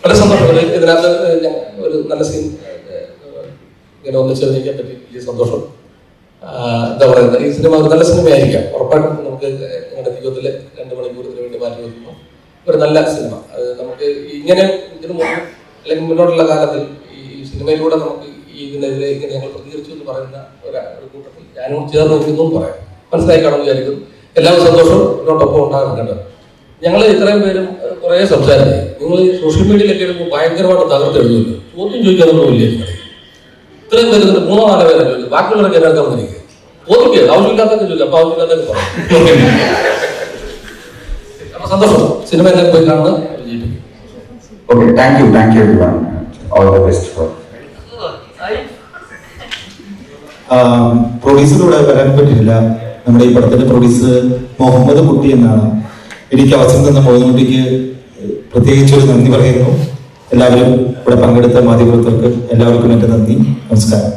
വളരെ സന്തോഷം. ഇതിനകത്ത് ഒരു നല്ല സീൻ ഇങ്ങനെ ഒന്നിച്ചതിരിക്കാൻ പറ്റി വലിയ സന്തോഷം. എന്താ പറയുന്നത്, ഈ സിനിമ ഒരു നല്ല സിനിമയായിരിക്കാം ഉറപ്പായിട്ടും. നമുക്ക് നിങ്ങളുടെ ജീവിതത്തിൽ 2 മണിക്കൂറിന് വേണ്ടി മാറ്റി വെക്കുമ്പോൾ ഒരു നല്ല സിനിമ. അത് നമുക്ക് ഇങ്ങനെ ഇതിനു മുമ്പ് അല്ലെങ്കിൽ മുന്നോട്ടുള്ള കാലത്തിൽ ഈ സിനിമയിലൂടെ നമുക്ക് ഇതിനെതിരെ ഇങ്ങനെ ഞങ്ങൾ പ്രതികരിച്ചു എന്ന് പറയുന്ന ഒരു കൂട്ടത്തിൽ ഞാനും ചേർന്ന് നിൽക്കുന്നു പറയാം. മനസ്സിലായി കാണുമെന്ന് വിചാരിക്കുന്നു. എല്ലാവരും സന്തോഷവും ഇതിനോടൊപ്പം ഉണ്ടാകാൻ കണ്ടത്. ഞങ്ങൾ ഇത്രയും പേരും കുറേ സംസാരിച്ചു. നിങ്ങൾ ഈ സോഷ്യൽ മീഡിയയിലൊക്കെ എടുക്കുമ്പോൾ ഭയങ്കരമായിട്ട് തകർത്തെഴുതുമല്ലോ. ചോദ്യം ചോദിക്കാനൊന്നുമില്ല. ഇത്രയും പേര് 3-4 പേരെ ചോദിച്ചു. ബാക്കിയുള്ളവരൊക്കെ എല്ലാവർക്കും വന്നിരിക്കുക. ചോദിക്കുക, ആവശ്യമില്ലാത്തൊക്കെ ചോദിക്കും. അപ്പൊ ആവശ്യമില്ലാത്തൊക്കെ പറയാം. അപ്പൊ സന്തോഷം. സിനിമ എല്ലാം പോയി കാണുന്നത് വിജയിപ്പിക്കും. Okay, thank you everyone. All the best for. പ്രൊഡ്യൂസറിലൂടെ വരാൻ പറ്റില്ല. നമ്മുടെ ഈ പടത്തിന്റെ പ്രൊഡ്യൂസർ മുഹമ്മദ് കുട്ടി എന്നാണ്. എനിക്ക് അവസരം തന്ന മുഹമ്മദ് കുട്ടിക്ക് പ്രത്യേകിച്ച് ഒരു നന്ദി പറയുന്നു. എല്ലാവരും ഇവിടെ പങ്കെടുത്ത മാധ്യമപ്രവർത്തകർക്ക് എല്ലാവർക്കും എന്റെ നന്ദി, നമസ്കാരം.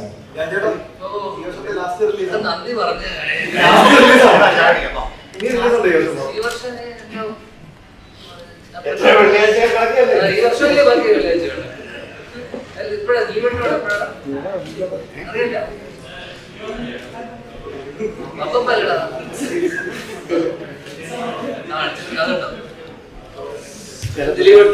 ദിലീപ്